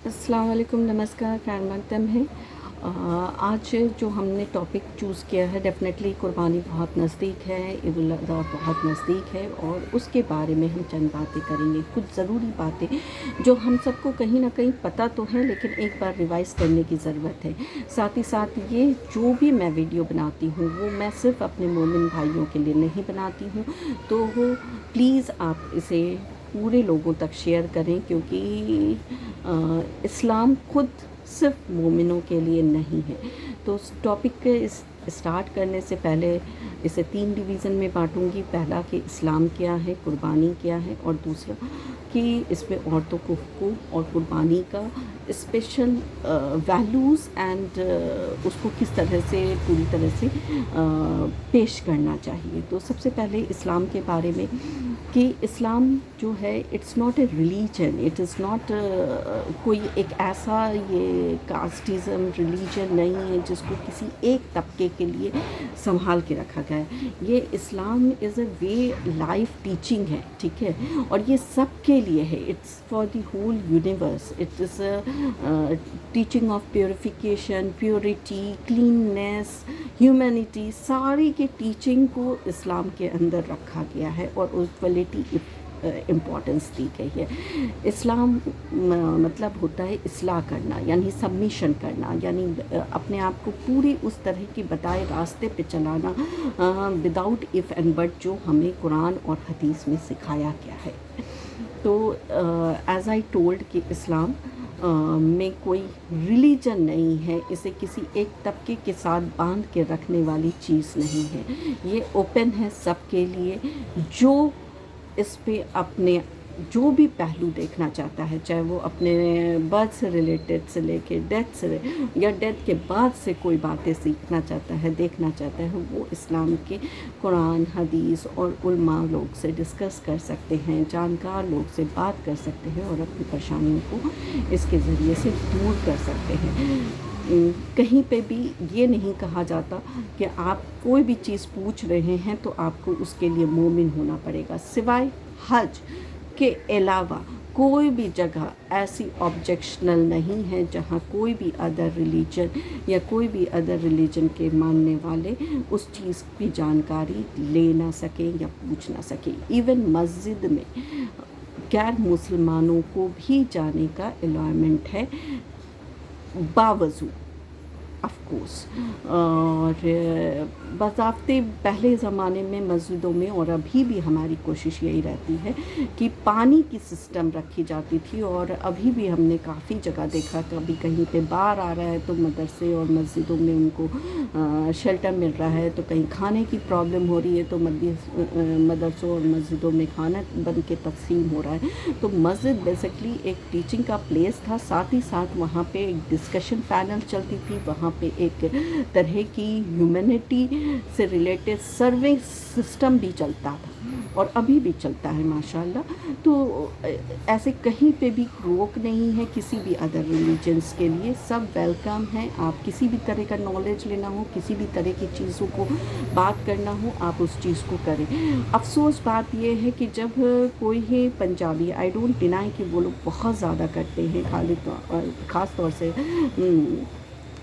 अस्सलाम वालेकुम, नमस्कार, खैर मकदम है। आज जो हमने टॉपिक चूज़ किया है, डेफ़िनेटली कुर्बानी बहुत नज़दीक है, ईद उल अज़हा बहुत नज़दीक है और उसके बारे में हम चंद बातें करेंगे। कुछ ज़रूरी बातें जो हम सबको कहीं न कहीं पता तो है, लेकिन एक बार रिवाइज़ करने की ज़रूरत है। साथ ही साथ ये जो भी मैं वीडियो बनाती हूँ, वो मैं सिर्फ़ अपने मोमिन भाइयों के लिए नहीं बनाती हूँ, तो वो प्लीज़ आप इसे पूरे लोगों तक शेयर करें, क्योंकि इस्लाम खुद सिर्फ मोमिनों के लिए नहीं है। तो उस टॉपिक के इस स्टार्ट करने से पहले इसे 3 डिवीज़न में बांटूंगी। पहला कि इस्लाम क्या है, कुर्बानी क्या है, और दूसरा कि इसमें औरतों को हुकूक और कुर्बानी का स्पेशल वैल्यूज़ एंड उसको किस तरह से पूरी तरह से पेश करना चाहिए। तो सबसे पहले इस्लाम के बारे में कि इस्लाम जो है, it's not a religion, it is not कोई एक ऐसा ये कास्टिज़म रिलीजन नहीं है जिसको किसी एक तबके के लिए संभाल के रखा गया है। ये Islam is a way life teaching है, ठीक है, और ये सब के लिए है। It's for the whole universe. It is a teaching of purification, purity, cleanness, humanity, सारी के टीचिंग को इस्लाम के अंदर रखा गया है और इक्वलिटी इम्पॉर्टेंस दी गई है। इस्लाम मतलब होता है इस्लाह करना, यानी सबमिशन करना, यानी अपने आप को पूरी उस तरह की बताए रास्ते पे चलाना विदाउट इफ़ एंड बट, जो हमें कुरान और हदीस में सिखाया गया है। तो एज़ आई टोल्ड कि इस्लाम में कोई रिलीजन नहीं है, इसे किसी एक तबके के साथ बांध के रखने वाली चीज़ नहीं है। ये ओपन है सबके लिए। जो इस पे अपने जो भी पहलू देखना चाहता है, चाहे वो अपने बर्थ से रिलेटेड से लेके डेथ से या डेथ के बाद से कोई बातें सीखना चाहता है, देखना चाहता है, वो इस्लाम के कुरान, हदीस और उलमा लोग से डिस्कस कर सकते हैं, जानकार लोग से बात कर सकते हैं और अपनी परेशानियों को इसके ज़रिए से दूर कर सकते हैं। कहीं पे भी ये नहीं कहा जाता कि आप कोई भी चीज़ पूछ रहे हैं तो आपको उसके लिए मोमिन होना पड़ेगा। सिवाय हज के अलावा कोई भी जगह ऐसी ऑब्जेक्शनल नहीं है जहाँ कोई भी अदर रिलीजन या कोई भी अदर रिलीजन के मानने वाले उस चीज़ की जानकारी ले ना सकें या पूछ ना सकें। इवन मस्जिद में गैर मुसलमानों को भी जाने का अलाउमेंट है, बावजूद ऑफ कोर्स। और बज़ाब्ते पहले ज़माने में मस्जिदों में, और अभी भी हमारी कोशिश यही रहती है कि पानी की सिस्टम रखी जाती थी, और अभी भी हमने काफ़ी जगह देखा, कभी कहीं पे बाढ़ आ रहा है तो मदरसे और मस्जिदों में उनको शेल्टर मिल रहा है, तो कहीं खाने की प्रॉब्लम हो रही है तो मदरसों और मस्जिदों में खाना बन के तकसीम हो रहा है। तो मस्जिद बेसिकली एक टीचिंग का प्लेस था, साथ ही साथ वहाँ पे एक डिस्कशन पैनल चलती थी, वहाँ पे एक तरह की ह्यूमैनिटी से रिलेटेड सर्विस सिस्टम भी चलता था और अभी भी चलता है माशाल्लाह। तो ऐसे कहीं पे भी रोक नहीं है किसी भी अदर रिलीजन्स के लिए, सब वेलकम है। आप किसी भी तरह का नॉलेज लेना हो, किसी भी तरह की चीज़ों को बात करना हो, आप उस चीज़ को करें। अफसोस बात यह है कि जब कोई है पंजाबी, आई डोंट डिनाई कि वो लोग बहुत ज़्यादा करते हैं, ख़ास तौर से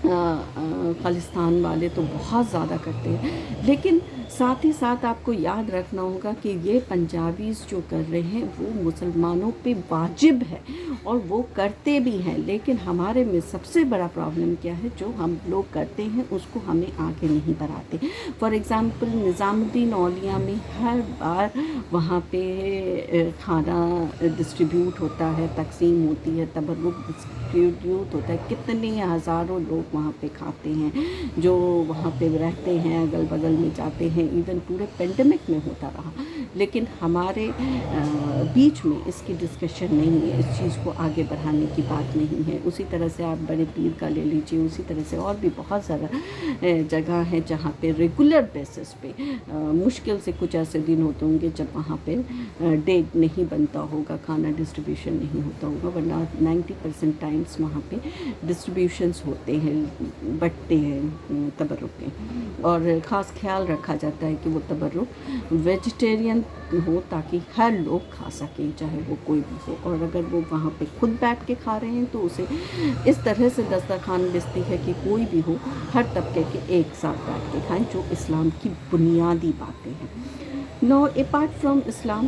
खालिस्तान वाले तो बहुत ज़्यादा करते हैं, लेकिन साथ ही साथ आपको याद रखना होगा कि ये पंजाबीज़ जो कर रहे हैं वो मुसलमानों पे वाजिब है और वो करते भी हैं, लेकिन हमारे में सबसे बड़ा प्रॉब्लम क्या है, जो हम लोग करते हैं उसको हमें आगे नहीं बढ़ाते। फॉर एग्ज़ाम्पल निज़ामुद्दीन औलिया में हर बार वहाँ पे खाना डिस्ट्रीब्यूट होता है, तकसीम होती है, तबर्रुक डिस्ट्रीब्यूट होता है, कितने हज़ारों लोग वहाँ पे खाते हैं जो वहाँ पे रहते हैं, अगल बगल में जाते हैं। इवन पूरे पेंडेमिक में होता रहा, लेकिन हमारे बीच में इसकी डिस्कशन नहीं है, इस चीज़ को आगे बढ़ाने की बात नहीं है। उसी तरह से आप बड़े पीर का ले लीजिए, उसी तरह से और भी बहुत ज़्यादा जगह है जहाँ पे रेगुलर बेसिस पे मुश्किल से कुछ ऐसे दिन होते होंगे जब वहाँ पे डे नहीं बनता होगा, खाना डिस्ट्रीब्यूशन नहीं होता होगा, वरना 90% टाइम्स वहाँ पे डिस्ट्रीब्यूशंस होते हैं, बँटते हैं तबर्रुक के, और ख़ास ख्याल रखा जाता है कि वो तबर्रुक वेजिटेरियन हो ताकि हर लोग खा सकें, चाहे वो कोई भी हो। और अगर वो वहाँ पे खुद बैठ के खा रहे हैं तो उसे इस तरह से दस्तरखान बिछती है कि कोई भी हो, हर तबके के एक साथ बैठ के खाएं, जो इस्लाम की बुनियादी बातें हैं। नो अपार्ट फ्रॉम इस्लाम,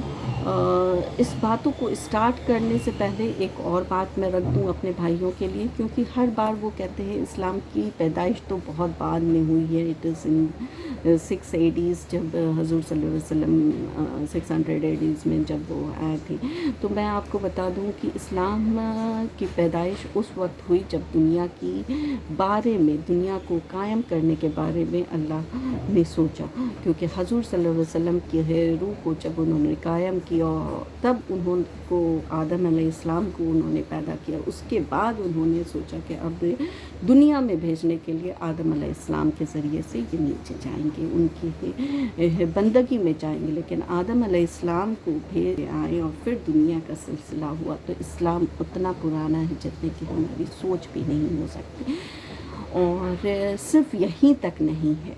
इस बातों को स्टार्ट करने से पहले एक और बात मैं रख दूं अपने भाइयों के लिए, क्योंकि हर बार वो कहते हैं इस्लाम की पैदाइश तो बहुत बाद में हुई है, इट इज़ इन 680s, जब हजूर सल्लल्लाहु अलैहि वसल्लम 600 एडीज़ में जब वो आए थे। तो मैं आपको बता दूं कि इस्लाम की पैदाइश उस वक्त हुई जब दुनिया की बारे में, दुनिया को कायम करने के बारे में अल्लाह ने सोचा, क्योंकि हजूर सल्लल्लाहु अलैहि वसल्लम की रूह को जब उन्होंने कायम किया, तब उन्होंने आदम अलैहिस्सलाम को उन्होंने पैदा किया। उसके बाद उन्होंने सोचा कि अब दुनिया में भेजने के लिए आदम अलैहिस्सलाम के ज़रिए से ये नीचे जाएंगे, उनकी बंदगी में जाएंगे, लेकिन आदम अलैहिस्सलाम को भेज आए और फिर दुनिया का सिलसिला हुआ। तो इस्लाम उतना पुराना है जितने की हमारी सोच भी नहीं हो सकती। और सिर्फ यहीं तक नहीं है,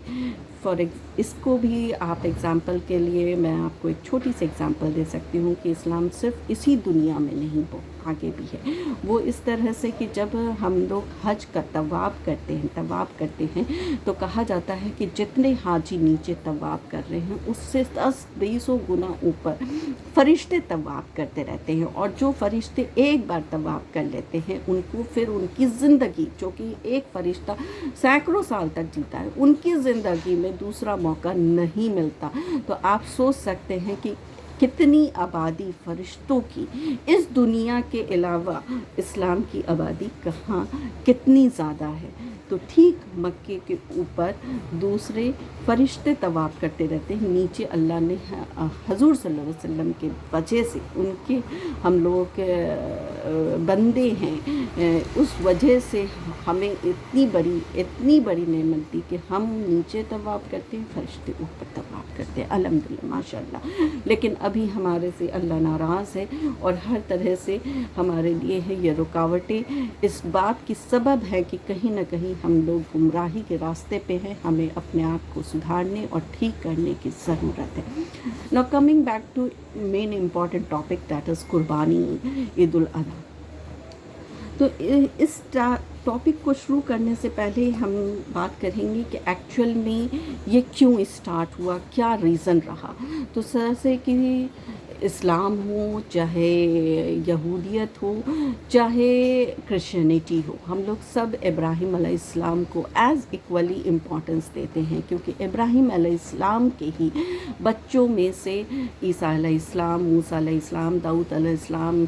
इसको भी आप एग्ज़ाम्पल के लिए मैं आपको एक छोटी सी एग्ज़ाम्पल दे सकती हूँ कि इस्लाम सिर्फ इसी दुनिया में नहीं, वो आगे भी है। वो इस तरह से कि जब हम लोग हज का तवाफ़ करते हैं तो कहा जाता है कि जितने हाजी नीचे तवाफ़ कर रहे हैं उससे 10-20 गुना ऊपर फ़रिश्ते तवाफ़ करते रहते हैं। और जो फ़रिश्ते एक बार तवाफ़ कर लेते हैं उनको फिर उनकी ज़िंदगी, जो कि एक फ़रिश्ता सैकड़ों साल तक जीता है, उनकी ज़िंदगी में दूसरा मौका नहीं मिलता। तो आप सोच सकते हैं कि कितनी आबादी फ़रिश्तों की इस दुनिया के अलावा इस्लाम की आबादी कहाँ कितनी ज़्यादा है। तो ठीक मक्के के ऊपर दूसरे फ़रिश्ते तवाफ़ करते रहते हैं, नीचे अल्लाह ने हजूर सल्लल्लाहु अलैहि वसल्लम के वजह से, उनके हम लोगों के बंदे हैं, उस वजह से हमें इतनी बड़ी नेमत दी कि हम नीचे तवाफ़ करते हैं, फ़रिश्ते ऊपर तवाफ़ करते हैं, अल्हम्दुलिल्लाह माशाअल्लाह। लेकिन अभी हमारे से अल्लाह नाराज़ है और हर तरह से हमारे लिए है ये रुकावटें इस बात की सबब है कि कहीं ना कहीं हम लोग गुमराही के रास्ते पे हैं। हमें अपने आप को सुधारने और ठीक करने की ज़रूरत है। Now coming back to main important topic, that is कुर्बानी, ईद उल अज़हा। तो इस टॉपिक को शुरू करने से पहले हम बात करेंगे कि एक्चुअल में ये क्यों स्टार्ट हुआ, क्या रीज़न रहा। तो सर से कि इस्लाम हो, चाहे यहूदियत हो, चाहे क्रिश्चियनिटी हो, हम लोग सब इब्राहीम अलैहिस्सलाम को एज़ इक्वली इम्पोर्टेंस देते हैं, क्योंकि इब्राहीम अलैहिस्सलाम के ही बच्चों में से ईसा अलैहिस्सलाम, मूसा अलैहिस्सलाम, दाऊद अलैहिस्सलाम,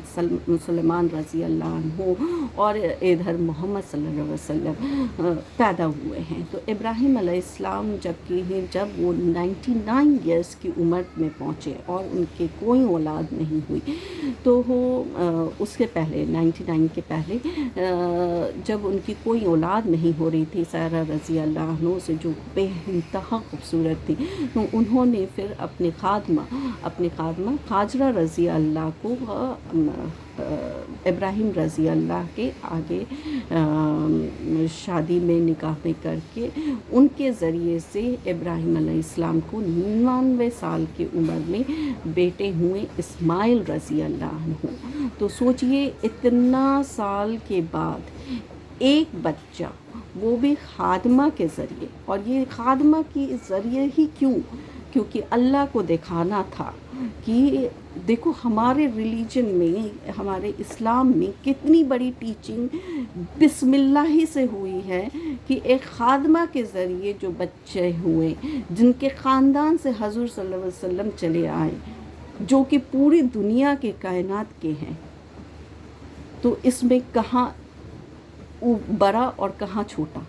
सुलेमान रज़ी अल्लाह अन्हु और इधर मोहम्मद सल्लल्लाहु अलैहि वसल्लम पैदा हुए हैं। तो इब्राहीम अलैहिस्सलाम जब वो 99 ईयर्स की उम्र में पहुँचे और उनके कोई औलाद नहीं हुई, तो वो उसके पहले 99 के पहले जब उनकी कोई औलाद नहीं हो रही थी, सारा रज़ी अल्लाह अन्हा से जो बेइंतहा खूबसूरत थी, तो उन्होंने फिर अपने खादमा हाजरा रज़ी अल्लाह को इब्राहीम रज़ी अल्लाह के आगे शादी में निकाह में करके उनके ज़रिए से इब्राहीम अलैहिस्सलाम को 99 साल की उम्र में बेटे हुए इस्माइल रज़ी अल्लाह अन्हु। तो सोचिए इतना साल के बाद एक बच्चा, वो भी खादमा के ज़रिए, और ये खादमा के ज़रिए ही क्योंकि अल्लाह को दिखाना था कि देखो हमारे रिलीजन में, हमारे इस्लाम में कितनी बड़ी टीचिंग बिस्मिल्लाह ही से हुई है कि एक खादमा के ज़रिए जो बच्चे हुए, जिनके ख़ानदान से हजूर सल्लल्लाहु अलैहि वसल्लम चले आए, जो कि पूरी दुनिया के कायनात के हैं, तो इसमें कहाँ बड़ा और कहाँ छोटा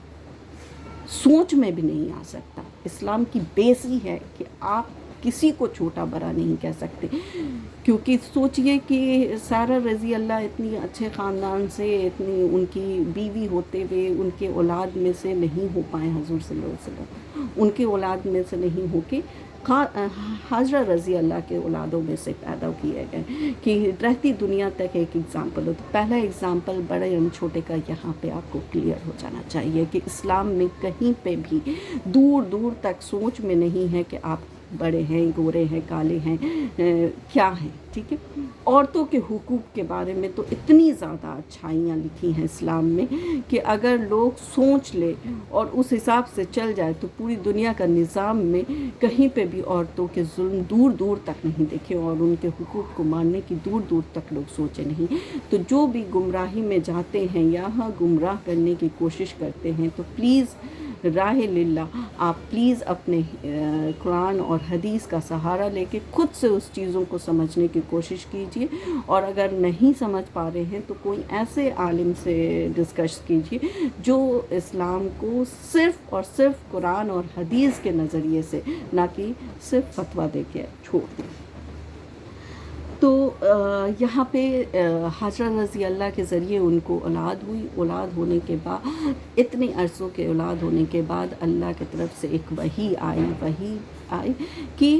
सोच में भी नहीं आ सकता। इस्लाम की बेस ही है कि आप किसी को छोटा बड़ा नहीं कह सकते, क्योंकि सोचिए कि सारा रज़ी अल्लाह इतनी अच्छे ख़ानदान से, इतनी उनकी बीवी होते हुए उनके औलाद में से नहीं हो पाए हजूर सल्लल्लाहु अलैहि वसल्लम, उनके औलाद में से नहीं हो के हाजरा रज़ी अल्लाह के औलादों में से पैदा किए गए, कि रहती दुनिया तक एक एग्ज़ाम्पल हो। तो पहला एग्ज़ाम्पल बड़े एवं छोटे का यहाँ पे आपको क्लियर हो जाना चाहिए कि इस्लाम में कहीं पे भी दूर दूर तक सोच में नहीं है कि आप बड़े हैं, गोरे हैं, काले हैं, क्या हैं, ठीक है। औरतों के हुकूक के बारे में तो इतनी ज़्यादा अच्छाइयाँ लिखी हैं इस्लाम में कि अगर लोग सोच ले और उस हिसाब से चल जाए तो पूरी दुनिया का निज़ाम में कहीं पे भी औरतों के जुल्म दूर दूर तक नहीं देखे और उनके हुकूक को मानने की दूर दूर तक लोग सोचे नहीं। तो जो भी गुमराही में जाते हैं, यहाँ गुमराह करने की कोशिश करते हैं, तो प्लीज़ राह लिल्लाह आप प्लीज़ अपने कुरान और हदीस का सहारा लेके खुद से उस चीज़ों को समझने की कोशिश कीजिए, और अगर नहीं समझ पा रहे हैं तो कोई ऐसे आलिम से डिस्कस कीजिए जो इस्लाम को सिर्फ़ और सिर्फ कुरान और हदीस के नज़रिए से, ना कि सिर्फ फतवा दे के छोड़ दें। तो यहाँ पे हाजरा रज़ी अल्लाह के ज़रिए उनको औलाद हुई। औलाद होने के बाद, इतने अरसों के औलाद होने के बाद अल्लाह की तरफ से एक वही आई कि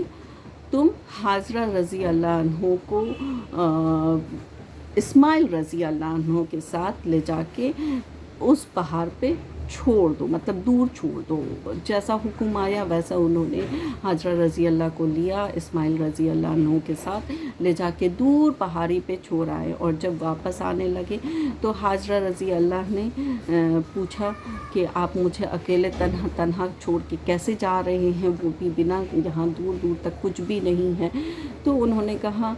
तुम हाजरा रज़ी अल्लाह अन्हो को इस्माइल रज़ी अल्लाह अन्हो के साथ ले जाके उस पहाड़ पे छोड़ दो, मतलब दूर छोड़ दो। जैसा हुक्म आया वैसा उन्होंने हाजरा रज़ी अल्लाह को लिया, इस्माइल रज़ी अल्लाह अन्हु के साथ ले जाके दूर पहाड़ी पे छोड़ आए। और जब वापस आने लगे तो हाजरा रज़ी अल्लाह ने पूछा कि आप मुझे अकेले तन्हा तन्हा छोड़ के कैसे जा रहे हैं, वो भी बिना, यहाँ दूर दूर तक कुछ भी नहीं है। तो उन्होंने कहा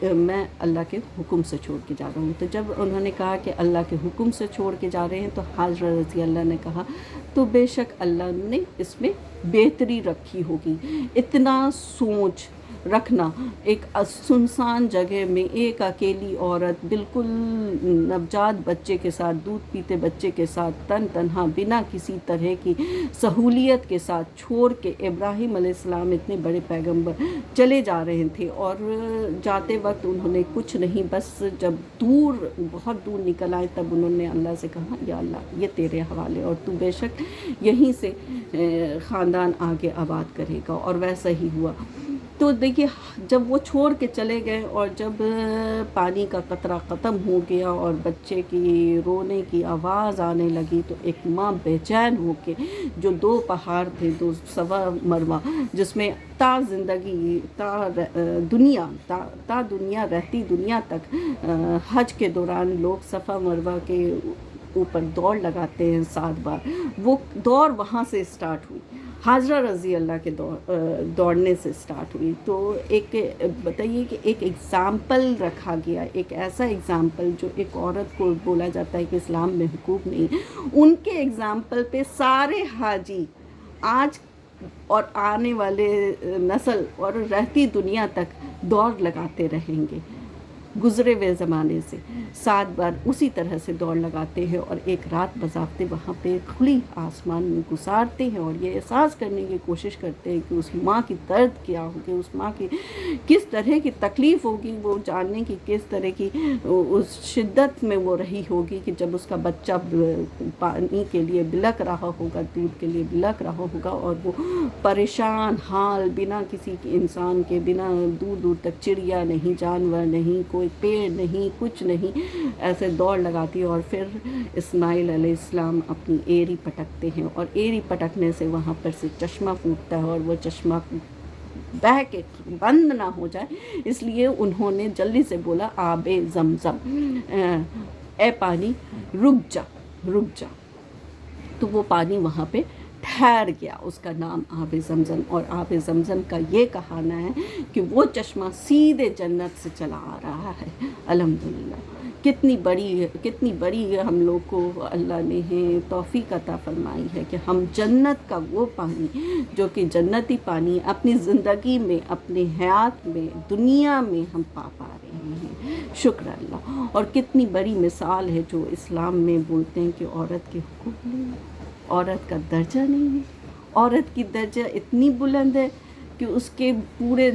मैं अल्लाह के हुक्म से छोड़ के जा रहा हूँ। तो जब उन्होंने कहा कि अल्लाह के हुक्म से छोड़ के जा रहे हैं, तो हाजरा रज़ी अल्लाह ने कहा तो बेशक अल्लाह ने इसमें बेहतरी रखी होगी। इतना सोच रखना, एक सुनसान जगह में एक अकेली औरत बिल्कुल नवजात बच्चे के साथ, दूध पीते बच्चे के साथ, तन्हा बिना किसी तरह की सहूलियत के साथ छोड़ के इब्राहीम अलैहिस्सलाम इतने बड़े पैगंबर चले जा रहे थे। और जाते वक्त उन्होंने कुछ नहीं, बस जब दूर, बहुत दूर निकल आए तब उन्होंने अल्लाह से कहा या अल्लाह ये तेरे हवाले, और तू बेशक यहीं से ख़ानदान आगे आबाद करेगा। और वैसा ही हुआ। तो देखिए, जब वो छोड़ के चले गए और जब पानी का कतरा ख़त्म हो गया और बच्चे की रोने की आवाज़ आने लगी, तो एक माँ बेचैन होके, जो 2 पहाड़ थे, 2 सवा मरवा, जिसमें ता दुनिया रहती दुनिया तक हज के दौरान लोग सफ़ा मरवा के ऊपर दौड़ लगाते हैं 7 बार, वो दौड़ वहाँ से स्टार्ट हुई, हाजरा रज़ी अल्लाह के दौड़ने से स्टार्ट हुई। तो एक बताइए कि एक एग्ज़ाम्पल रखा गया, एक ऐसा एग्ज़ाम्पल जो एक औरत को बोला जाता है कि इस्लाम में हुकूक नहीं, उनके एग्ज़ाम्पल पे सारे हाजी आज और आने वाले नस्ल और रहती दुनिया तक दौड़ लगाते रहेंगे। गुज़रे हुए ज़माने से 7 बार उसी तरह से दौड़ लगाते हैं और एक रात बज़ाफ्ते वहाँ पे खुली आसमान में गुजारते हैं और ये एहसास करने की कोशिश करते हैं कि उस माँ की दर्द क्या होगी, उस माँ की किस तरह की तकलीफ़ होगी, वो जानने की किस तरह की उस शिद्दत में वो रही होगी कि जब उसका बच्चा पानी के लिए बिलक रहा होगा, दूध के लिए बिलक रहा होगा, और वो परेशान हाल, बिना किसी इंसान के, बिना दूर दूर तक चिड़िया नहीं, जानवर नहीं, कोई पेड़ नहीं, कुछ नहीं, ऐसे दौड़ लगाती है। और फिर इस्माइल अलैहिस्सलाम अपनी एरी पटकते हैं और एरी पटकने से वहाँ पर से चश्मा फूटता है और वो चश्मा बह के बंद ना हो जाए, इसलिए उन्होंने जल्दी से बोला आबे ज़मज़म, ए पानी रुक जा। तो वो पानी वहाँ पे ठहर गया, उसका नाम आबे ज़मज़म। और आबे ज़मज़म का ये कहाना है कि वो चश्मा सीधे जन्नत से चला आ रहा है। अल्हम्दुलिल्लाह, कितनी बड़ी हम लोग को अल्लाह ने तौफ़ीक़ अता फरमाई है कि हम जन्नत का वो पानी, जो कि जन्नती पानी, अपनी ज़िंदगी में, अपने हयात में, दुनिया में हम पा रहे हैं। शुक्र अल्लाह। और कितनी बड़ी मिसाल है जो इस्लाम में बोलते हैं कि औरत के हुकूक नहीं है, औरत का दर्जा नहीं है। औरत की दर्जा इतनी बुलंद है कि उसके पूरे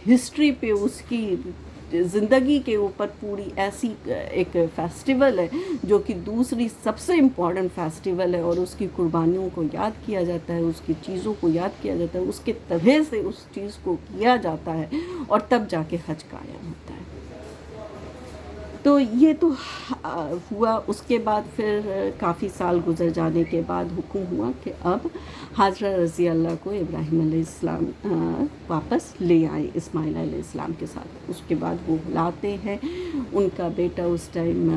हिस्ट्री पे, उसकी ज़िंदगी के ऊपर पूरी ऐसी एक फ़ेस्टिवल है जो कि दूसरी सबसे इम्पॉर्टेंट फ़ेस्टिवल है, और उसकी कुर्बानियों को याद किया जाता है, उसकी चीज़ों को याद किया जाता है, उसके तरह से उस चीज़ को किया जाता है, और तब जाके हज कायम होता है। تو یہ تو ہوا. اس کے بعد پھر کافی سال گزر جانے کے بعد حکم ہوا کہ اب حاجرہ رضی اللہ کو ابراہیم علیہ السلام واپس لے آئے اسماعیل علیہ السلام کے ساتھ. اس کے بعد وہ لاتے ہیں. ان کا بیٹا اس ٹائم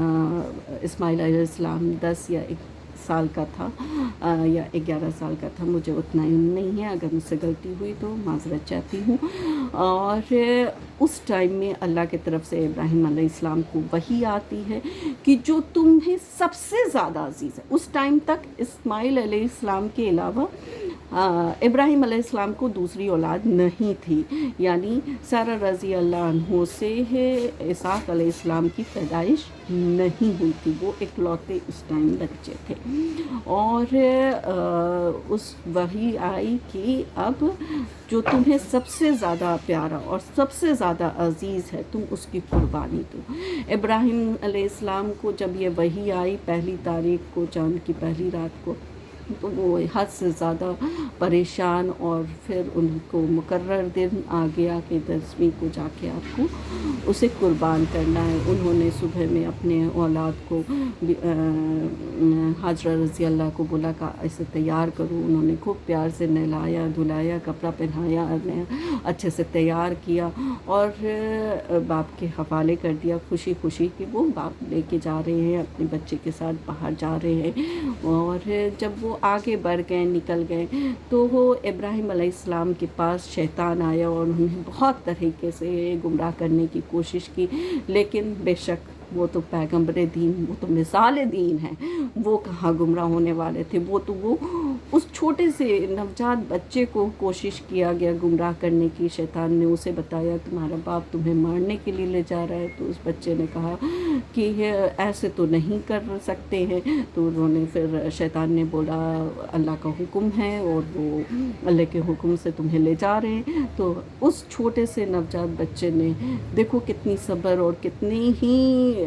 اسماعیل علیہ السلام 10 یا 1 سال کا تھا یا 11 سال کا تھا، مجھے اتنا علم نہیں ہے، اگر مجھ سے غلطی ہوئی تو معذرت چاہتی ہوں. اور اس ٹائم میں اللہ کی طرف سے ابراہیم علیہ السلام کو وحی آتی ہے کہ جو تمہیں سب سے زیادہ عزیز ہے. اس ٹائم تک اسماعیل علیہ السلام کے علاوہ ابراہیم علیہ السلام کو دوسری اولاد نہیں تھی، یعنی سارہ رضی اللہ عنہ سے اسحاق علیہ السلام کی پیدائش نہیں ہوئی تھی. وہ اکلوتے اس ٹائم بچے تھے. اور اس وحی آئی کہ اب جو تمہیں سب سے زیادہ پیارا اور سب سے زیادہ عزیز ہے تم اس کی قربانی دو. ابراہیم علیہ السلام کو جب یہ وحی آئی 1 تاریخ کو، چاند کی پہلی رات کو، تو وہ حد سے زیادہ پریشان، اور پھر ان کو مقرر دن آ گیا کہ 10ویں کو جا کے آپ کو اسے قربان کرنا ہے. انہوں نے صبح میں اپنے اولاد کو حاجرہ رضی اللہ کو بولا کہ اسے تیار کرو. انہوں نے خوب پیار سے نہلایا دھلایا، کپڑا پہنایا، اچھے سے تیار کیا اور باپ کے حوالے کر دیا، خوشی خوشی کہ وہ باپ لے کے جا رہے ہیں، اپنے بچے کے ساتھ باہر جا رہے ہیں. اور جب وہ آگے بڑھ گئے، نکل گئے، تو وہ ابراہیم علیہ السلام کے پاس شیطان آیا اور انہوں نے بہت طریقے سے گمراہ کرنے کی کوشش کی. لیکن بے شک وہ تو پیغمبر دین، وہ تو مثال دین ہے، وہ کہاں گمراہ ہونے والے تھے. وہ اس چھوٹے سے نوجات بچے کو کوشش کیا گیا گمراہ کرنے کی. شیطان نے اسے بتایا تمہارا باپ تمہیں مارنے کے لیے لے جا رہا ہے. تو اس بچے نے کہا کہ ایسے تو نہیں کر سکتے ہیں. تو انہوں نے پھر شیطان نے بولا اللہ کا حکم ہے اور وہ اللہ کے حکم سے تمہیں لے جا رہے ہیں. تو اس چھوٹے سے نوجات بچے نے دیکھو کتنی صبر اور کتنی ہی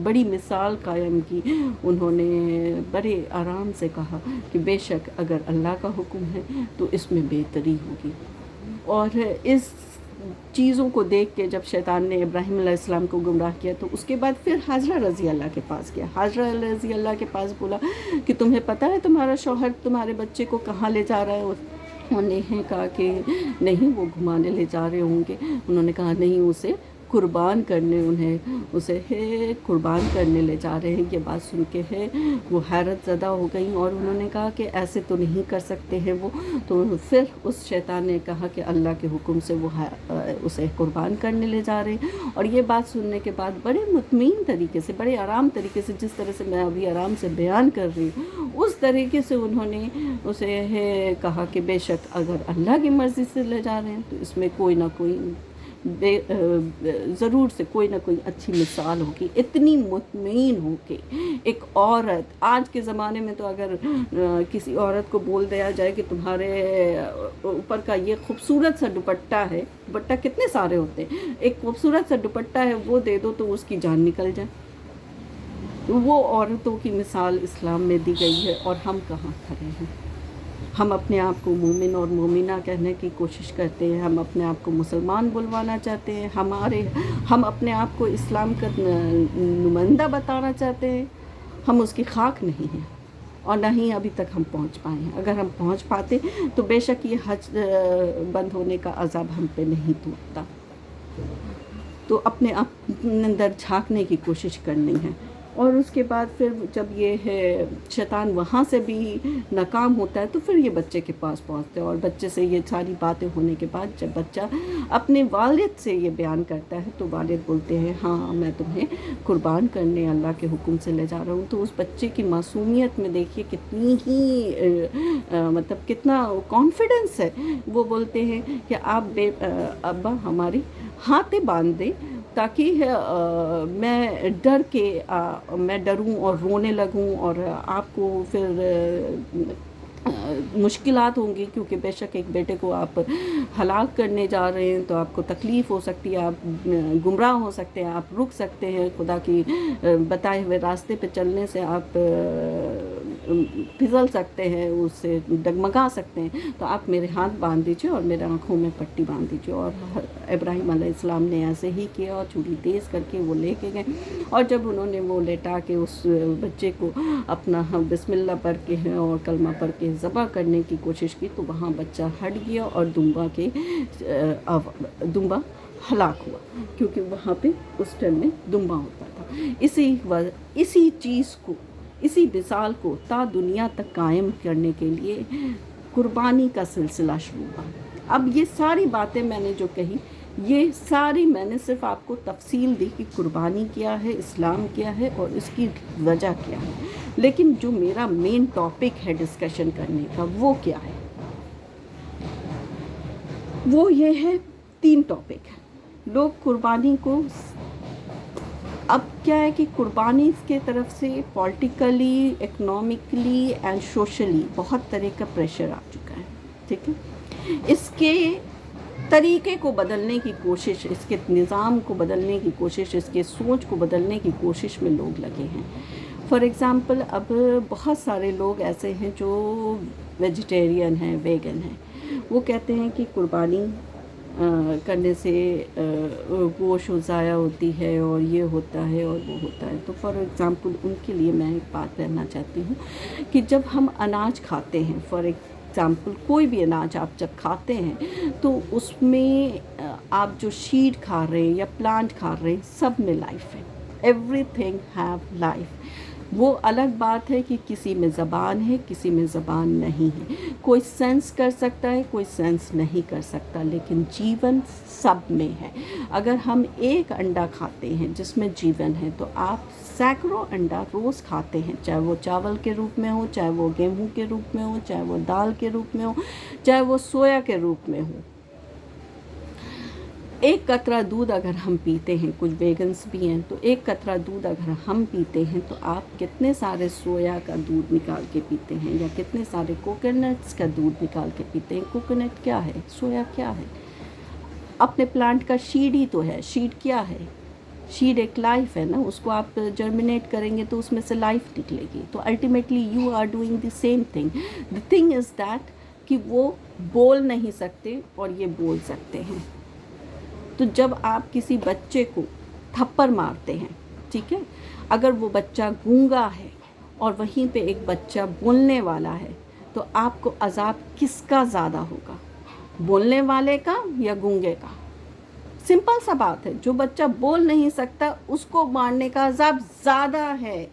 بڑی مثال قائم کی. انہوں نے بڑے آرام سے کہا کہ بے شک اگر اللہ کا حکم ہے تو اس میں بہتری ہوگی. اور اس چیزوں کو دیکھ کے جب شیطان نے ابراہیم علیہ السلام کو گمراہ کیا تو اس کے بعد پھر حاجرہ رضی اللہ کے پاس گیا. حاجرہ رضی اللہ کے پاس بولا کہ تمہیں پتہ ہے تمہارا شوہر تمہارے بچے کو کہاں لے جا رہا ہے؟ انہوں نے کہا کہ نہیں، وہ گھمانے لے جا رہے ہوں گے. انہوں نے کہا نہیں، اسے قربان کرنے لے جا رہے ہیں. یہ بات سن کے وہ حیرت زدہ ہو گئیں اور انہوں نے کہا کہ ایسے تو نہیں کر سکتے ہیں وہ. تو پھر اس شیطان نے کہا کہ اللہ کے حکم سے وہ اسے قربان کرنے لے جا رہے ہیں. اور یہ بات سننے کے بعد بڑے مطمئن طریقے سے، بڑے آرام طریقے سے، جس طرح سے میں ابھی آرام سے بیان کر رہی ہوں، اس طریقے سے انہوں نے اسے کہا کہ بے شک اگر اللہ کی مرضی سے لے جا رہے ہیں تو اس میں کوئی نہ کوئی ضرور سے کوئی نہ کوئی اچھی مثال ہوگی. اتنی مطمئن ہو کے ایک عورت، آج کے زمانے میں تو اگر کسی عورت کو بول دیا جائے کہ تمہارے اوپر کا یہ خوبصورت سا دوپٹہ ہے، دوپٹہ کتنے سارے ہوتے ہیں، ایک خوبصورت سا دوپٹہ ہے وہ دے دو تو اس کی جان نکل جائے. وہ عورتوں کی مثال اسلام میں دی گئی ہے اور ہم کہاں کھڑے ہیں. ہم اپنے آپ کو مومن اور مومنہ کہنے کی کوشش کرتے ہیں، ہم اپنے آپ کو مسلمان بلوانا چاہتے ہیں، ہم اپنے آپ کو اسلام کا نمائندہ بتانا چاہتے ہیں. ہم اس کی خاک نہیں ہیں اور نہ ہی ابھی تک ہم پہنچ پائے ہیں. اگر ہم پہنچ پاتے تو بے شک یہ حج بند ہونے کا عذاب ہم پہ نہیں ٹوٹتا. تو اپنے آپ اندر جھانکنے کی کوشش کرنی ہے. اور اس کے بعد پھر جب یہ ہے شیطان وہاں سے بھی ناکام ہوتا ہے تو پھر یہ بچے کے پاس پہنچتے ہیں. اور بچے سے یہ ساری باتیں ہونے کے بعد جب بچہ اپنے والد سے یہ بیان کرتا ہے تو والد بولتے ہیں ہاں میں تمہیں قربان کرنے اللہ کے حکم سے لے جا رہا ہوں. تو اس بچے کی معصومیت میں دیکھیے کتنی ہی مطلب کتنا کانفیڈنس ہے. وہ بولتے ہیں کہ آپ ابا ہماری ہاتھیں باندھ دیں تاکہ میں ڈروں اور رونے لگوں اور آپ کو پھر مشکلات ہوں گی، کیونکہ بے شک ایک بیٹے کو آپ ہلاک کرنے جا رہے ہیں تو آپ کو تکلیف ہو سکتی ہے، آپ گمراہ ہو سکتے ہیں، آپ رک سکتے ہیں. خدا کی بتائے ہوئے راستے پہ چلنے سے آپ پھسل سکتے ہیں، اس سے ڈگمگا سکتے ہیں، تو آپ میرے ہاتھ باندھ دیجیے اور میرے آنکھوں میں پٹی باندھ دیجیے۔ اور ابراہیم علیہ السلام نے ایسے ہی کیا اور چھری تیز کر کے وہ لے کے گئے، اور جب انہوں نے وہ لیٹا کے اس بچے کو اپنا بسم اللہ پڑھ کے اور کلمہ پڑھ کے ذبح کرنے کی کوشش کی، تو وہاں بچہ ہٹ گیا اور دمبا ہلاک ہوا، کیونکہ وہاں پہ اس ٹائم میں دمبا ہوتا تھا۔ اسی چیز کو، اسی مثال کو تا دنیا تک قائم کرنے کے لیے قربانی کا سلسلہ شروع ہوا۔ اب یہ ساری باتیں میں نے جو کہی، یہ ساری میں نے صرف آپ کو تفصیل دی کہ قربانی کیا ہے، اسلام کیا ہے اور اس کی وجہ کیا ہے، لیکن جو میرا مین ٹاپک ہے ڈسکشن کرنے کا وہ کیا ہے، وہ یہ ہے 3 ٹاپک۔ لوگ قربانی کو، اب کیا ہے کہ قربانی کے طرف سے پولیٹیکلی، اکنامکلی اینڈ سوشلی بہت طرح کا پریشر آ چکا ہے، ٹھیک ہے۔ اس کے طریقے کو بدلنے کی کوشش، اس کے نظام کو بدلنے کی کوشش، اس کے سوچ کو بدلنے کی کوشش میں لوگ لگے ہیں۔ فار ایگزامپل، اب بہت سارے لوگ ایسے ہیں جو ویجیٹیرین ہیں، ویگن ہیں، وہ کہتے ہیں کہ قربانی کرنے سے گوشت ضائع ہوتی ہے اور یہ ہوتا ہے اور وہ ہوتا ہے۔ تو فار ایگزامپل ان کے لیے میں ایک بات کہنا چاہتی ہوں کہ جب ہم اناج کھاتے ہیں، فار ایگزامپل کوئی بھی اناج آپ جب کھاتے ہیں تو اس میں آپ جو شیڈ کھا رہے ہیں یا پلانٹ کھا رہے ہیں، سب میں لائف ہے، ایوری تھنگ ہیو لائف۔ وہ الگ بات ہے کہ کسی میں زبان ہے، کسی میں زبان نہیں ہے، کوئی سینس کر سکتا ہے، کوئی سینس نہیں کر سکتا، لیکن جیون سب میں ہے۔ اگر ہم ایک انڈا کھاتے ہیں جس میں جیون ہے، تو آپ سینکڑوں انڈا روز کھاتے ہیں، چاہے وہ چاول کے روپ میں ہو، چاہے وہ گیہوں کے روپ میں ہو، چاہے وہ دال کے روپ میں ہو، چاہے وہ سویا کے روپ میں ہو۔ ایک قطرہ دودھ اگر ہم پیتے ہیں، کچھ ویگنس بھی ہیں، تو ایک قطرہ دودھ اگر ہم پیتے ہیں تو آپ کتنے سارے سویا کا دودھ نکال کے پیتے ہیں، یا کتنے سارے کوکونٹس کا دودھ نکال کے پیتے ہیں۔ کوکونٹ کیا ہے؟ سویا کیا ہے؟ اپنے پلانٹ کا شیڈ ہی تو ہے۔ شیڈ کیا ہے؟ شیڈ ایک لائف ہے نا، اس کو آپ جرمینیٹ کریں گے تو اس میں سے لائف نکلے گی۔ تو ultimately you are doing the same thing. The thing is that کہ وہ بول نہیں سکتے اور یہ بول سکتے ہیں۔ تو جب آپ کسی بچے کو تھپڑ مارتے ہیں، ٹھیک ہے، اگر وہ بچہ گونگا ہے اور وہیں پہ ایک بچہ بولنے والا ہے، تو آپ کو عذاب کس کا زیادہ ہوگا؟ بولنے والے کا یا گونگے کا؟ سمپل سا بات ہے، جو بچہ بول نہیں سکتا اس کو مارنے کا عذاب زیادہ ہے۔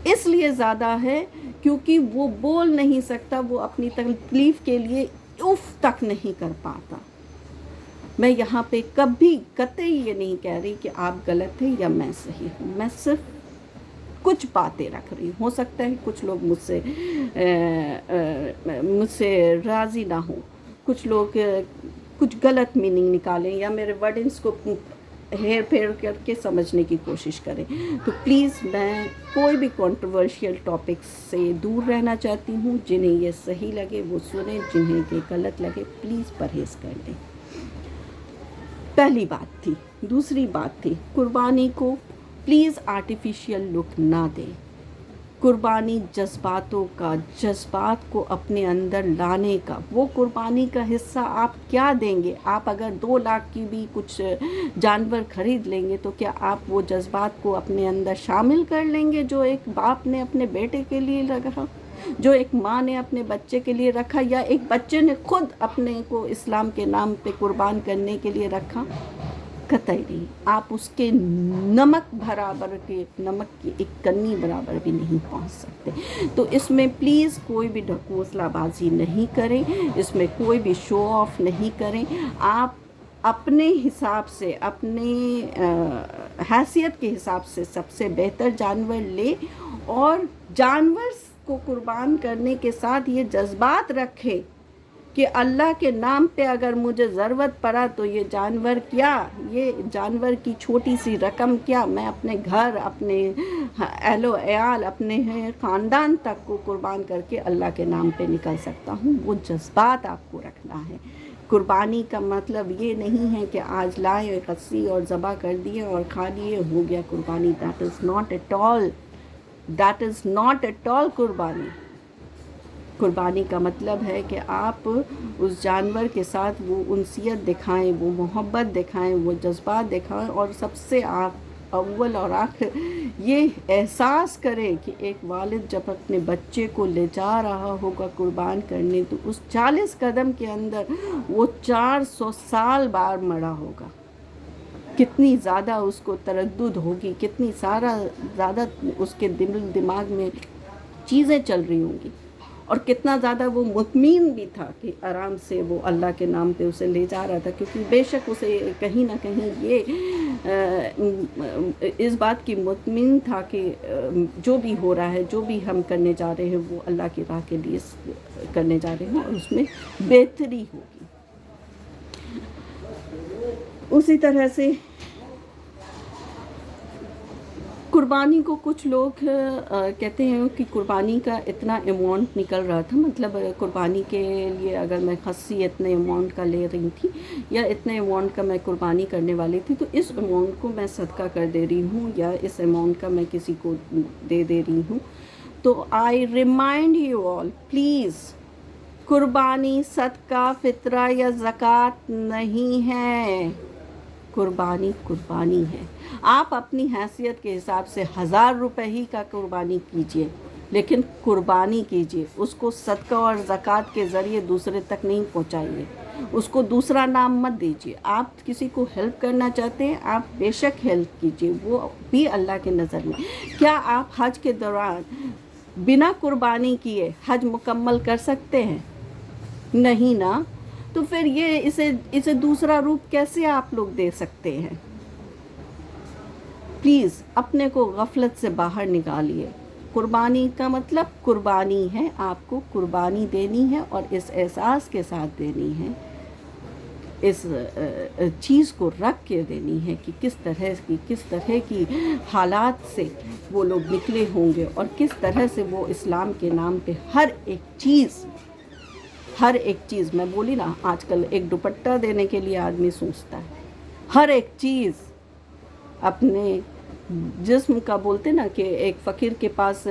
اس لیے زیادہ ہے کیونکہ وہ بول نہیں سکتا، وہ اپنی تکلیف کے لیے اف تک نہیں کر پاتا۔ میں یہاں پہ کبھی قطعی یہ نہیں کہہ رہی کہ آپ غلط ہیں یا میں صحیح ہوں، میں صرف کچھ باتیں رکھ رہی ہوں۔ ہو سکتا ہے کچھ لوگ مجھ سے راضی نہ ہوں، کچھ لوگ کچھ غلط میننگ نکالیں یا میرے ورڈنگس کو ہیر پھیر کر کے سمجھنے کی کوشش کریں۔ تو پلیز میں کوئی بھی کنٹروورشیل ٹاپکس سے دور رہنا چاہتی ہوں۔ جنہیں یہ صحیح لگے وہ سنیں، جنہیں یہ غلط لگے پلیز پرہیز کر لیں۔ پہلی بات تھی۔ دوسری بات تھی، قربانی کو پلیز آرٹیفیشیل لک نہ دیں۔ قربانی جذباتوں کا، جذبات کو اپنے اندر لانے کا، وہ قربانی کا حصہ آپ کیا دیں گے؟ آپ اگر 2 لاکھ کی بھی کچھ جانور خرید لیں گے تو کیا آپ وہ جذبات کو اپنے اندر شامل کر لیں گے جو ایک باپ نے اپنے بیٹے کے لیے رکھا، جو ایک ماں نے اپنے بچے کے لیے رکھا، یا ایک بچے نے خود اپنے کو اسلام کے نام پہ قربان کرنے کے لیے رکھا؟ قطعی نہیں۔ آپ اس کے نمک کی ایک کنی برابر بھی نہیں پہنچ سکتے۔ تو اس میں پلیز کوئی بھی ڈھکوسلا بازی نہیں کریں، اس میں کوئی بھی شو آف نہیں کریں۔ آپ اپنے حساب سے، اپنے حیثیت کے حساب سے سب سے بہتر جانور لیں، اور جانور کو قربان کرنے کے ساتھ یہ جذبات رکھیں کہ اللہ کے نام پہ اگر مجھے ضرورت پڑا تو یہ جانور کیا، یہ جانور کی چھوٹی سی رقم کیا، میں اپنے گھر، اپنے اہل و عیال، اپنے خاندان تک کو قربان کر کے اللہ کے نام پہ نکل سکتا ہوں۔ وہ جذبات آپ کو رکھنا ہے۔ قربانی کا مطلب یہ نہیں ہے کہ آج لائے رسی اور ذبح کر دیے اور کھا لیے، ہو گیا قربانی۔ That is not at all. That is not at all قربانی. قربانی کا مطلب ہے کہ آپ اس جانور کے ساتھ وہ انسیت دکھائیں، وہ محبت دکھائیں، وہ جذبات دکھائیں، اور سب سے آپ اول اور آخر یہ احساس کریں کہ ایک والد جب اپنے بچے کو لے جا رہا ہوگا قربان کرنے، تو اس 40 قدم کے اندر وہ 400 سال بعد مڑا ہوگا. کتنی زیادہ اس کو تردد ہوگی، کتنی زیادہ اس کے دماغ میں چیزیں چل رہی ہوں گی، اور کتنا زیادہ وہ مطمئن بھی تھا کہ آرام سے وہ اللہ کے نام پہ اسے لے جا رہا تھا، کیونکہ بے شک اسے کہیں نہ کہیں یہ اس بات کی مطمئن تھا کہ جو بھی ہو رہا ہے، جو بھی ہم کرنے جا رہے ہیں، وہ اللہ کی راہ کے لیے کرنے جا رہے ہیں، اور اس میں بہتری ہوگی. اسی طرح سے قربانی کو کچھ لوگ کہتے ہیں کہ قربانی کا اتنا اماؤنٹ نکل رہا تھا، مطلب قربانی کے لیے اگر میں خصی اتنے اماؤنٹ کا لے رہی تھی یا اتنے اماؤنٹ کا میں قربانی کرنے والی تھی، تو اس اماؤنٹ کو میں صدقہ کر دے رہی ہوں یا اس اماؤنٹ کا میں کسی کو دے رہی ہوں. تو آئی ریمائنڈ یو آل پلیز، قربانی صدقہ، فطرہ یا زکوٰۃ نہیں ہے. قربانی قربانی ہے. آپ اپنی حیثیت کے حساب سے 1000 روپے ہی کا قربانی کیجئے، لیکن قربانی کیجئے، اس کو صدقہ اور زکوٰۃ کے ذریعے دوسرے تک نہیں پہنچائیے، اس کو دوسرا نام مت دیجئے. آپ کسی کو ہیلپ کرنا چاہتے ہیں، آپ بے شک ہیلپ کیجئے، وہ بھی اللہ کے نظر میں. کیا آپ حج کے دوران بنا قربانی کیے حج مکمل کر سکتے ہیں؟ نہیں نا. تو پھر یہ اسے دوسرا روپ کیسے آپ لوگ دے سکتے ہیں؟ پلیز اپنے کو غفلت سے باہر نکالیے. قربانی کا مطلب قربانی ہے، آپ کو قربانی دینی ہے، اور اس احساس کے ساتھ دینی ہے، اس چیز کو رکھ کے دینی ہے کہ کس طرح کی حالات سے وہ لوگ نکلے ہوں گے، اور کس طرح سے وہ اسلام کے نام پہ ہر ایک چیز میں بولی نا، آج کل ایک دوپٹہ دینے کے لیے آدمی سوچتا ہے، ہر ایک چیز اپنے جسم کا، بولتے نا کہ ایک فقیر کے پاس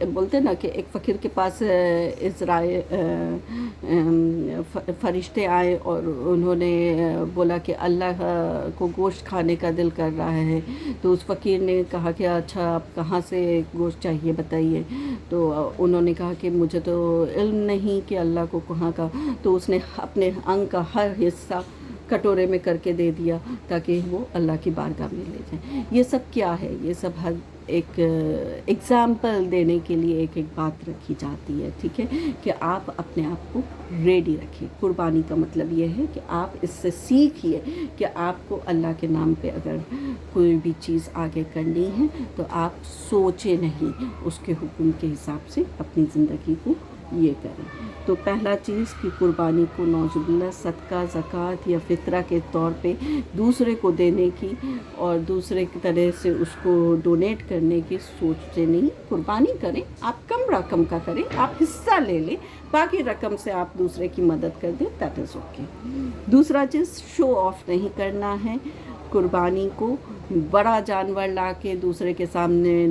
بولتے نا کہ ایک فقیر کے پاس فرشتے آئے اور انہوں نے بولا کہ اللہ کو گوشت کھانے کا دل کر رہا ہے. تو اس فقیر نے کہا کہ اچھا آپ کہاں سے گوشت چاہیے بتائیے. تو انہوں نے کہا کہ مجھے تو علم نہیں کہ اللہ کو کہاں کا. تو اس نے اپنے انگ کا ہر حصہ کٹورے میں کر کے دے دیا تاکہ وہ اللہ کی بارگاہ میں لے جائیں. یہ سب کیا ہے؟ یہ سب ایک ایگزامپل دینے کے لیے ایک بات رکھی جاتی ہے، ٹھیک ہے، کہ آپ اپنے آپ کو ریڈی رکھیں. قربانی کا مطلب یہ ہے کہ آپ اس سے سیکھیے کہ آپ کو اللہ کے نام پہ اگر کوئی بھی چیز آگے کرنی ہے تو آپ سوچیں نہیں، اس کے حکم کے حساب سے اپنی زندگی کو یہ کریں. تو پہلا چیز کہ قربانی کو نعوذ باللہ صدقہ، زکوٰۃ یا فطرہ کے طور پہ دوسرے کو دینے کی اور دوسرے کی طرح سے اس کو ڈونیٹ کرنے کی سوچتے نہیں. قربانی کریں، آپ کم رقم کا کریں، آپ حصہ لے لیں، باقی رقم سے آپ دوسرے کی مدد کر دیں، دیٹ از اوکے. دوسرا چیز، شو آف نہیں کرنا ہے. قربانی کو بڑا جانور لا کے دوسرے کے سامنے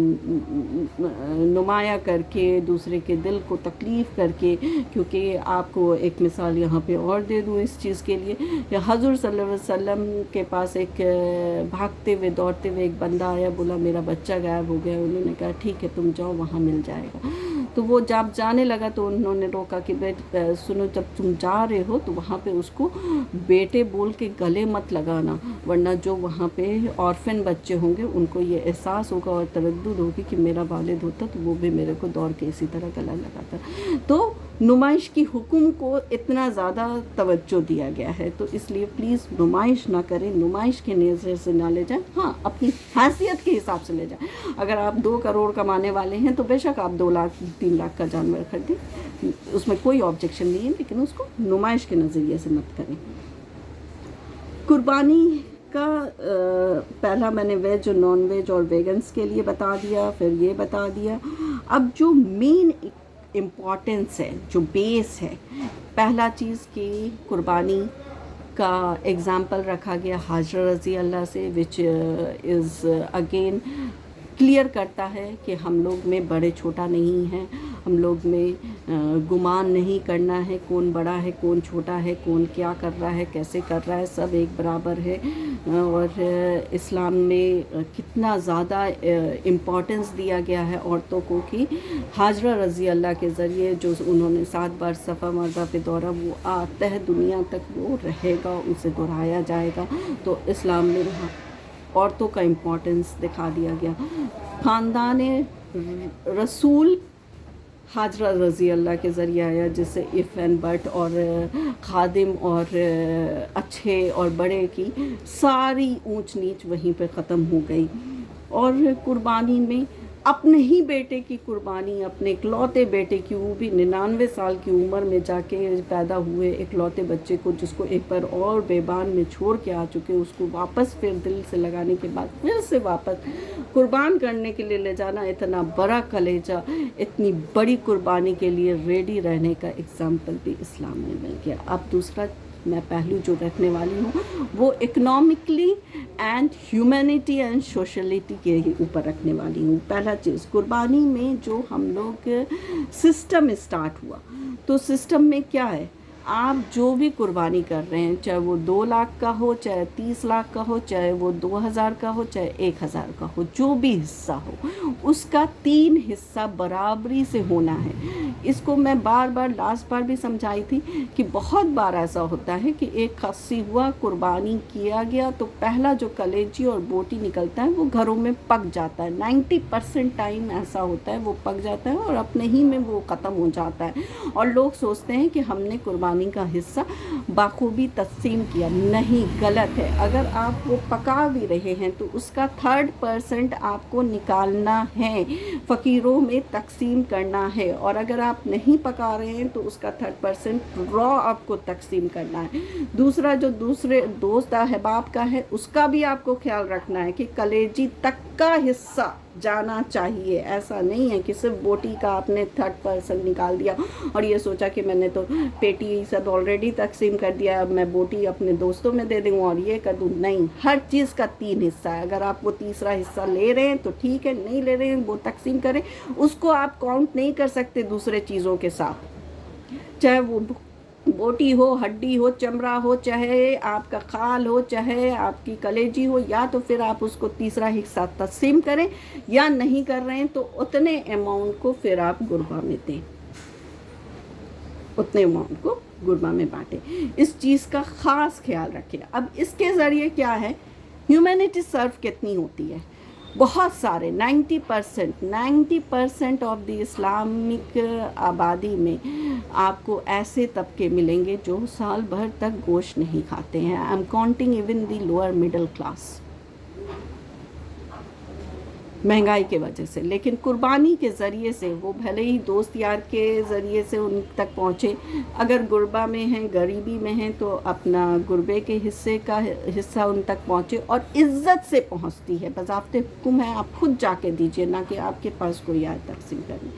نمایاں کر کے، دوسرے کے دل کو تکلیف کر کے، کیونکہ آپ کو ایک مثال یہاں پہ اور دے دوں اس چیز کے لیے. حضور صلی اللہ علیہ وسلم کے پاس ایک بھاگتے ہوئے دوڑتے ہوئے ایک بندہ آیا، بولا میرا بچہ غائب ہو گیا. انہوں نے کہا ٹھیک ہے تم جاؤ، وہاں مل جائے گا. تو وہ جب جانے لگا تو انہوں نے روکا کہ سنو، جب تم جا رہے ہو تو وہاں پہ اس کو بیٹے بول کے گلے مت لگانا، ورنہ جو وہاں پہ آرفن بچے ہوں گے ان کو یہ احساس ہوگا اور تردد ہوگی کہ میرا والد ہوتا تو وہ بھی میرے کو دوڑ کے اسی طرح گلا لگاتا. تو نمائش کی حکم کو اتنا زیادہ توجہ دیا گیا ہے، تو اس لیے پلیز نمائش نہ کریں، نمائش کے نظر سے نہ لے جائیں. ہاں، اپنی حیثیت کے حساب سے لے جائیں. اگر آپ 2 کروڑ کمانے والے ہیں تو بے شک آپ 2 لاکھ 3 لاکھ کا جانور خریدیں، اس میں کوئی آبجیکشن نہیں ہے، لیکن اس کو نمائش کے نظریے سے مت کریں. قربانی کا پہلا میں نے ویج اور نان ویج اور ویگنز کے لیے بتا دیا، پھر یہ بتا دیا. اب جو مین इम्पोर्टेंस है, जो बेस है, पहला चीज़ कि कुर्बानी का एग्ज़ाम्पल रखा गया हाजरा रज़ी अल्लाह से, विच इज़ अगेन क्लियर करता है कि हम लोग में बड़े छोटा नहीं है, हम लोग में गुमान नहीं करना है कौन बड़ा है कौन छोटा है, कौन क्या कर रहा है कैसे कर रहा है, सब एक बराबर है। और इस्लाम में कितना ज़्यादा इम्पोर्टेंस दिया गया है औरतों को कि हाजरा रज़ी अल्लाह के ज़रिए जो उन्होंने 7 बार सफ़ा मरवा पे दौरा, वो आता है दुनिया तक वो रहेगा, उसे दोहराया जाएगा। तो इस्लाम में औरतों का इम्पोर्टेंस दिखा दिया गया। ख़ानदान रसूल हाजरा रज़ी अल्लाह के ज़रिए आया, जिससे इफ़ एंड बट और खादिम और अच्छे और बड़े की सारी ऊंच नीच वहीं पे ख़त्म हो गई। और कुर्बानी में अपने ही बेटे की कुर्बानी, अपने इकलौते बेटे की, वो भी 99 साल की उम्र में जाके पैदा हुए इकलौते बच्चे को, जिसको एक बार और बेबान में छोड़ के आ चुके, उसको वापस फिर दिल से लगाने के बाद फिर से वापस कुर्बान करने के लिए ले जाना, इतना बड़ा कलेजा, इतनी बड़ी कुर्बानी के लिए रेडी रहने का एग्ज़ाम्पल भी इस्लाम में मिल गया। अब दूसरा मैं पहलू जो रखने वाली हूँ वो economically and humanity and sociality के ऊपर रखने वाली हूँ। पहला चीज़, कुर्बानी में जो हम लोग सिस्टम स्टार्ट हुआ, तो सिस्टम में क्या है, आप जो भी कुर्बानी कर रहे हैं, चाहे वो 2 लाख का हो, चाहे 30 लाख का हो, चाहे वो 2000 का हो, चाहे 1000 का हो, जो भी हिस्सा हो उसका 3 हिस्सा बराबरी से होना है। इसको मैं बार बार लास्ट बार भी समझाई थी कि बहुत बार ऐसा होता है कि एक खस्सी हुआ, कुर्बानी किया गया, तो पहला जो कलेजी और बोटी निकलता है वो घरों में पक जाता है। 90% टाइम ऐसा होता है, वो पक जाता है और अपने ही में वो ख़त्म हो जाता है। और लोग सोचते हैं कि हमने कुर्बानी का हिस्सा बाखूबी तकसीम किया। नहीं, गलत है। अगर आप वो पका भी रहे हैं तो उसका 3% आपको निकालना है, फ़कीरों में तकसीम करना है। और अगर आप नहीं पका रहे हैं तो उसका 3% रॉ आपको तकसीम करना है। दूसरा जो दूसरे दोस्त अहबाब का है उसका भी आपको ख्याल रखना है कि कलेजी तक का हिस्सा जाना चाहिए। ऐसा नहीं है कि सिर्फ बोटी का आपने 3% निकाल दिया और ये सोचा कि मैंने तो पेटी सब ऑलरेडी तकसीम कर दिया, अब मैं बोटी अपने दोस्तों में दे दूँ और ये कर दूँ। नहीं, हर चीज़ का 3 हिस्सा है। अगर आप वो तीसरा हिस्सा ले रहे हैं तो ठीक है, नहीं ले रहे हैं वो तकसीम करें। उसको आप काउंट नहीं कर सकते दूसरे चीज़ों के साथ, चाहे वो बोटी हो, हड्डी हो, चमड़ा हो, चाहे आपका खाल हो, चाहे आपकी कलेजी हो, या तो फिर आप उसको तीसरा हिस्सा तकसीम करें, या नहीं कर रहे हैं तो उतने अमाउंट को फिर आप गुरबा में दें, उतने अमाउंट को गुरबा में बांटें। इस चीज़ का ख़ास ख्याल रखें। अब इसके ज़रिए क्या है, ह्यूमैनिटी सर्व कितनी होती है, बहुत सारे 90% ऑफ द इस्लामिक आबादी में आपको ऐसे तबके मिलेंगे जो साल भर तक गोश्त नहीं खाते हैं। I am counting even the lower middle class, महंगाई के वजह से। लेकिन कुर्बानी के ज़रिए से वो भले ही दोस्त यार के ज़रिए से उन तक पहुँचे, अगर गुरबा में हैं, गरीबी में हैं, तो अपना गुरबे के हिस्से का हिस्सा उन तक पहुँचे और इज़्ज़त से पहुँचती है। बज़ाब्ते हुक्म है आप खुद जाके दीजिए, ना कि आपके पास कोई आए तकसीम करने।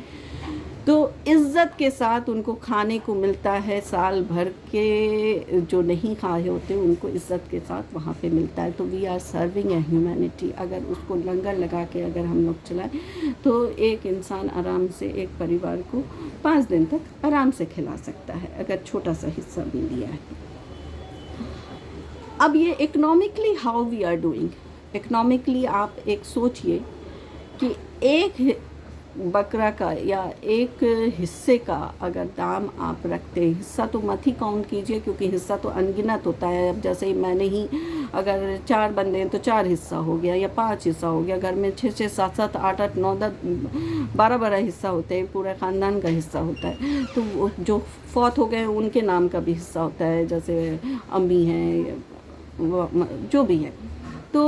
तो इज़्ज़त के साथ उनको खाने को मिलता है, साल भर के जो नहीं खाए होते उनको इज़्ज़त के साथ वहाँ पे मिलता है। तो we are serving a humanity. अगर उसको लंगर लगा के अगर हम लोग चलाएं तो एक इंसान आराम से एक परिवार को 5 दिन तक आराम से खिला सकता है, अगर छोटा सा हिस्सा भी लिया है। अब ये economically how we are doing. Economically आप एक सोचिए कि एक बकरा का या एक हिस्से का अगर दाम आप रखते हैं, हिस्सा तो मत ही काउंट कीजिए क्योंकि हिस्सा तो अनगिनत होता है। अब जैसे ही मैंने ही अगर 4 बंदे हैं तो 4 हिस्सा हो गया या 5 हिस्सा हो गया। घर में 6-6, 7-7, 8-8, 9-10, 12-12 हिस्सा होते हैं, पूरे ख़ानदान का हिस्सा होता है। तो वो जो फौत हो गए उनके नाम का भी हिस्सा होता है, जैसे अम्मी हैं, जो भी है। तो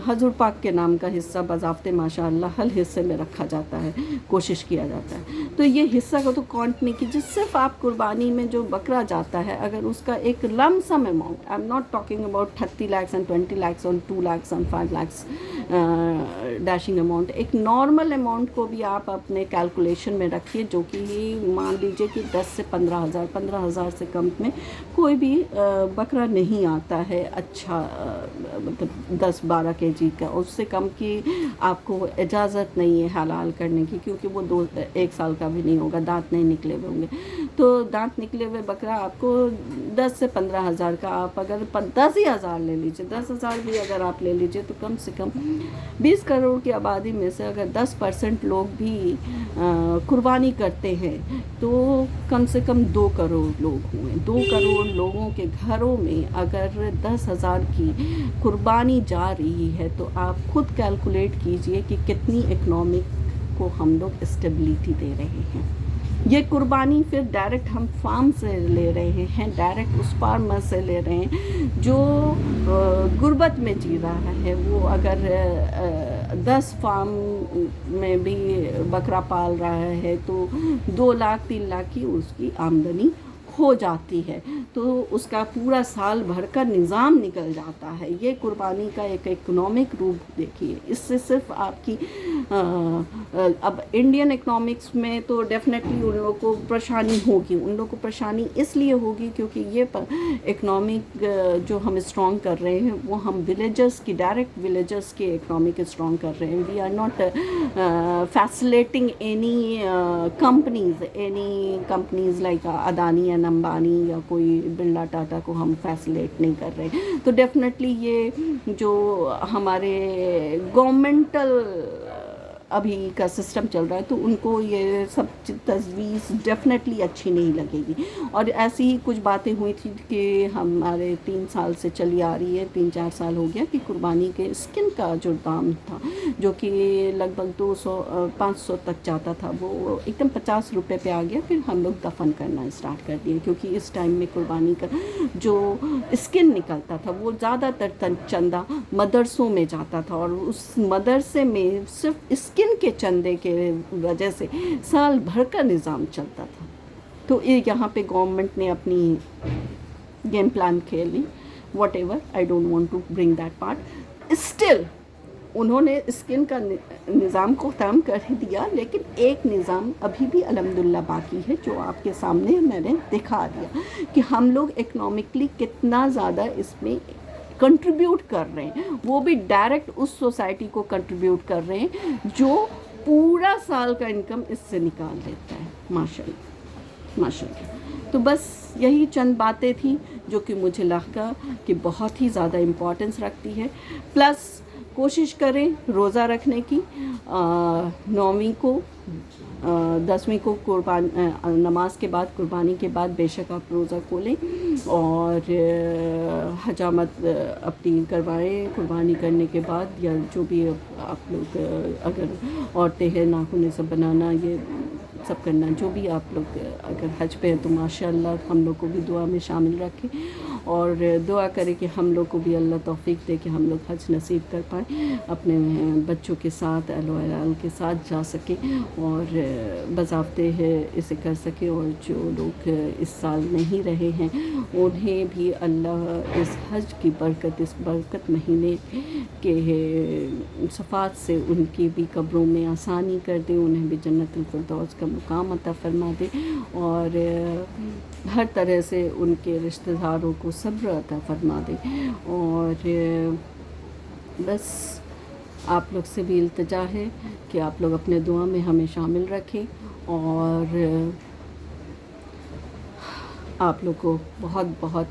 हजूर पाक के नाम का हिस्सा बज़ाब्ते माशाअल्लाह हर हिस्से में रखा जाता है, कोशिश किया जाता है। तो ये हिस्सा को तो काउंट नहीं कीजिए। सिर्फ आप कुर्बानी में जो बकरा जाता है, अगर उसका एक lump sum amount, I am not talking about 30 lakhs and 20 lakhs और 2 lakhs and 5 lakhs, dashing amount, एक नॉर्मल अमाउंट को भी आप अपने कैलकुलेशन में रखिए, जो कि मान लीजिए कि 10 से 15,000, 15,000 से कम में कोई भी बकरा नहीं आता है अच्छा, मतलब 10-12 केजी का, उससे कम की आपको इजाज़त नहीं है हलाल करने की, क्योंकि वो 1 साल का भी नहीं होगा, दांत नहीं निकले हुए होंगे। तो दांत निकले हुए बकरा आपको 10 से 15,000 का, आप अगर 10 ही हज़ार ले लीजिए, 10,000 भी अगर आप ले लीजिए, तो कम से कम 20 करोड़ की आबादी में से अगर 10% लोग भी कुर्बानी करते हैं, तो कम से कम 2 करोड़ लोग हुए। 2 करोड़ लोगों के घरों में अगर 10,000 की कुर्बानी जा रही है, तो आप खुद कैलकुलेट कीजिए कि कितनी इकनॉमिक को हम लोग स्टेबिलिटी दे रहे हैं। ये कुर्बानी फिर डायरेक्ट हम फार्म से ले रहे हैं, डायरेक्ट उस फार्मर से ले रहे हैं जो गुर्बत में जी रहा है। वो अगर 10 फार्म में भी बकरा पाल रहा है, तो 2 लाख 3 लाख की उसकी आमदनी हो जाती है, तो उसका पूरा साल भर का निज़ाम निकल जाता है। ये कुर्बानी का एक इकोनॉमिक रूप देखिए। इससे सिर्फ आपकी अब इंडियन इकोनॉमिक्स में तो डेफिनेटली उन लोगों को परेशानी होगी। उन लोगों को परेशानी इसलिए होगी क्योंकि ये इकोनॉमिक जो हम स्ट्रॉन्ग कर रहे हैं, वो हम विलेजर्स की, डायरेक्ट विलेजर्स के इकोनॉमिक स्ट्रॉन्ग कर रहे हैं। We are not facilitating any companies like Adani या अंबानी या कोई बिरला टाटा को हम फैसिलेट नहीं कर रहे। तो डेफिनेटली ये जो हमारे गवर्नमेंटल अभी का सिस्टम चल रहा है, तो उनको ये सब तजवीज़ डेफिनेटली अच्छी नहीं लगेगी। और ऐसी ही कुछ बातें हुई थी कि हमारे 3 साल से चली आ रही है, 3-4 साल हो गया, कि कुर्बानी के स्किन का जो दाम था, जो कि लगभग 200-500 तक जाता था, वो एकदम 50 रुपये पे आ गया। फिर हम लोग दफन करना स्टार्ट कर दिए, क्योंकि इस टाइम में कुर्बानी का जो स्किन निकलता था, वो ज़्यादातर चंदा मदरसों में जाता था, और उस मदरसे में सिर्फ स्किन के चंदे के वजह से साल भर का निज़ाम चलता था। तो ये यहाँ पे गवर्नमेंट ने अपनी गेम प्लान खेली, whatever, I don't want to bring that part. Still उन्होंने स्किन का निज़ाम को ख़त्म कर ही दिया, लेकिन एक निज़ाम अभी भी अल्हम्दुलिल्लाह बाकी है, जो आपके सामने मैंने दिखा दिया कि हम लोग इकनॉमिकली कितना ज़्यादा इसमें कंट्रीब्यूट कर रहे हैं। वो भी डायरेक्ट उस सोसाइटी को कंट्रीब्यूट कर रहे हैं जो पूरा साल का इनकम इससे निकाल देता है। माशाल्लाह माशाल्लाह। तो बस यही चंद बातें थी जो कि मुझे लगा कि बहुत ही ज़्यादा इम्पोर्टेंस रखती है। प्लस कोशिश करें रोज़ा रखने की, 9वीं को 10वीं को नमाज के बाद, कुर्बानी के बाद बेशक आप रोज़ा खोलें और हजामत अपनी करवाएं कुर्बानी करने के बाद, या जो भी आप लोग, अगर औरतें हैं नाखून सब बनाना, ये सब करना, जो भी आप लोग अगर हज पे हैं तो माशाअल्लाह हम लोग को भी दुआ में शामिल रखें, और दुआ करें कि हम लोग को भी अल्लाह तौफीक दे कि हम लोग हज नसीब कर पाएँ, अपने बच्चों के साथ, अहल व अयाल के साथ जा सकें और बज़ाब्ते इसे कर सकें। और जो लोग इस साल नहीं रहे हैं, उन्हें भी अल्लाह इस हज की बरकत, इस बरकत महीने के सफ़ात से उनकी भी कब्रों में आसानी कर दे, उन्हें भी जन्नतुल फिरदौस का मुकाम अता फरमा दे, और हर तरह से उनके रिश्तेदारों को सब्र अता फरमा दे। और बस आप लोग से भी इल्तिजा है कि आप लोग अपने दुआ में हमें शामिल रखें, और आप लोग को बहुत बहुत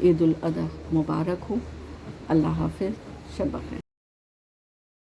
ईद उल अज़हा मुबारक हो। अल्लाह हाफ़िज़, शब बख़ैर।